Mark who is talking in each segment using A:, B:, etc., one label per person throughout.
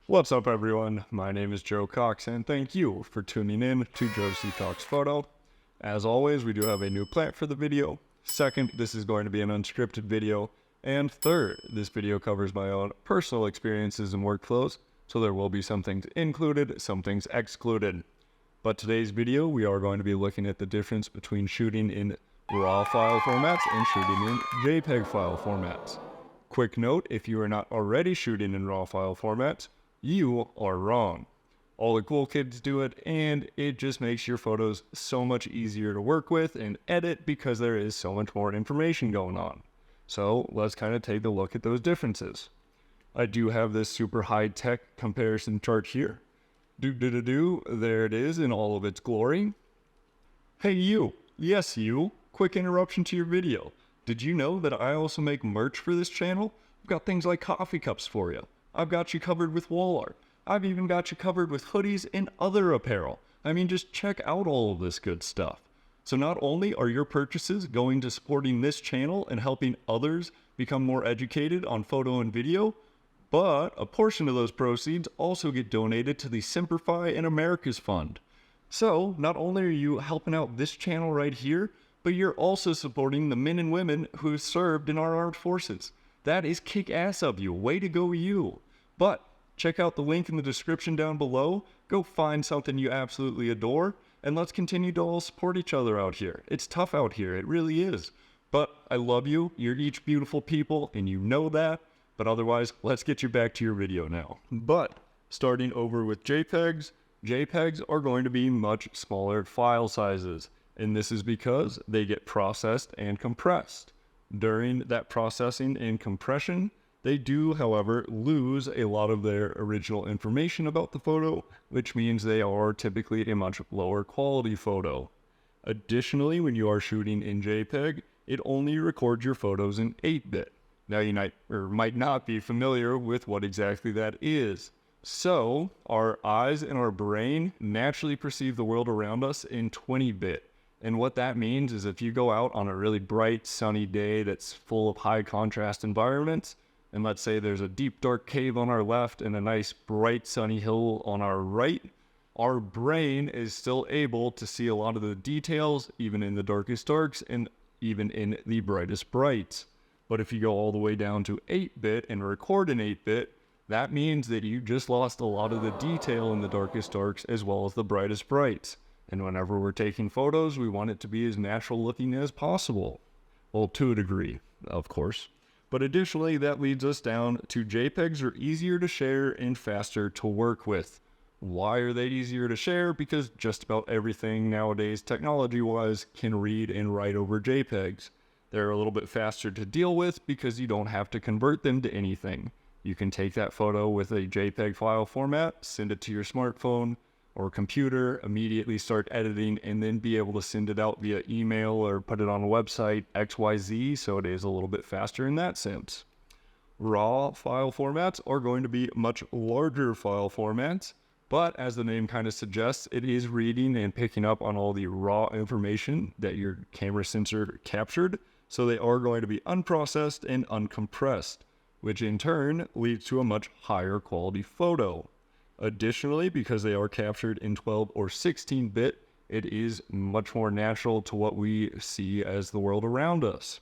A: What's up, everyone? My name is Joe Cox, and thank you for tuning in to Joe C. Cox Photo. As always, we do have a new plan for the video. Second, this is going to be an unscripted video. And third, this video covers my own personal experiences and workflows, so there will be some things included, some things excluded. But today's video, we are going to be looking at the difference between shooting in RAW file formats and shooting in JPEG file formats. Quick note, if you are not already shooting in RAW file formats, you are wrong. All the cool kids do it, and it just makes your photos so much easier to work with and edit because there is so much more information going on. So let's kind of take a look at those differences. I do have this super high-tech comparison chart here. There it is in all of its glory. Hey you, yes you, quick interruption to your video. Did you know that I also make merch for this channel? I've got things like coffee cups for you. I've got you covered with wall art. I've even got you covered with hoodies and other apparel. I mean, just check out all of this good stuff. So not only are your purchases going to supporting this channel and helping others become more educated on photo and video, but a portion of those proceeds also get donated to the Simplify in America's Fund. So not only are you helping out this channel right here, but you're also supporting the men and women who served in our armed forces. That is kick-ass of you. Way to go, you. But check out the link in the description down below. Go find something you absolutely adore, and let's continue to all support each other out here. It's tough out here. It really is. But I love you. You're each beautiful people, and you know that. But otherwise, let's get you back to your video now. But starting over with JPEGs, JPEGs are going to be much smaller file sizes, and this is because they get processed and compressed. During that processing and compression, they do, however, lose a lot of their original information about the photo, which means they are typically a much lower quality photo. Additionally, when you are shooting in JPEG, it only records your photos in 8-bit. Now you might not be familiar with what exactly that is. So, our eyes and our brain naturally perceive the world around us in 20-bit. And what that means is if you go out on a really bright, sunny day that's full of high contrast environments, and let's say there's a deep, dark cave on our left and a nice, bright, sunny hill on our right, our brain is still able to see a lot of the details, even in the darkest darks and even in the brightest brights. But if you go all the way down to 8-bit and record in 8-bit, that means that you just lost a lot of the detail in the darkest darks as well as the brightest brights. And whenever we're taking photos, we want it to be as natural looking as possible. Well, to a degree, of course. But additionally, that leads us down to JPEGs are easier to share and faster to work with. Why are they easier to share? Because just about everything nowadays, technology-wise, can read and write over JPEGs. They're a little bit faster to deal with because you don't have to convert them to anything. You can take that photo with a JPEG file format, send it to your smartphone or computer, immediately start editing, and then be able to send it out via email or put it on a website, XYZ, so it is a little bit faster in that sense. RAW file formats are going to be much larger file formats, but as the name kind of suggests, it is reading and picking up on all the raw information that your camera sensor captured, so they are going to be unprocessed and uncompressed, which in turn leads to a much higher quality photo. Additionally, because they are captured in 12 or 16-bit, it is much more natural to what we see as the world around us.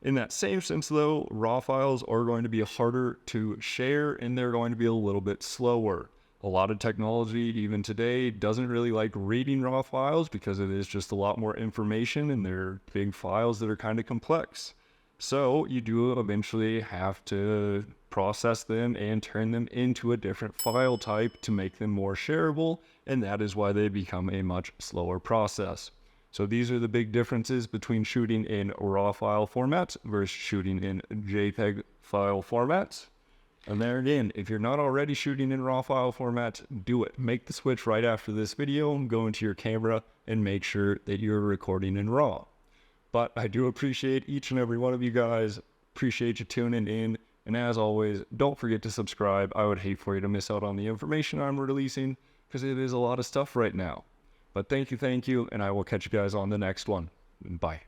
A: In that same sense, though, RAW files are going to be harder to share, and they're going to be a little bit slower. A lot of technology, even today, doesn't really like reading RAW files because it is just a lot more information, and they're big files that are kind of complex. So you do eventually have to process them and turn them into a different file type to make them more shareable, and that is why they become a much slower process. So these are the big differences between shooting in RAW file formats versus shooting in JPEG file formats. And there again, if you're not already shooting in RAW file formats, do it. Make the switch right after this video, go into your camera, and make sure that you're recording in RAW. But I do appreciate each and every one of you guys. Appreciate you tuning in. And as always, don't forget to subscribe. I would hate for you to miss out on the information I'm releasing because it is a lot of stuff right now. But thank you, and I will catch you guys on the next one. Bye.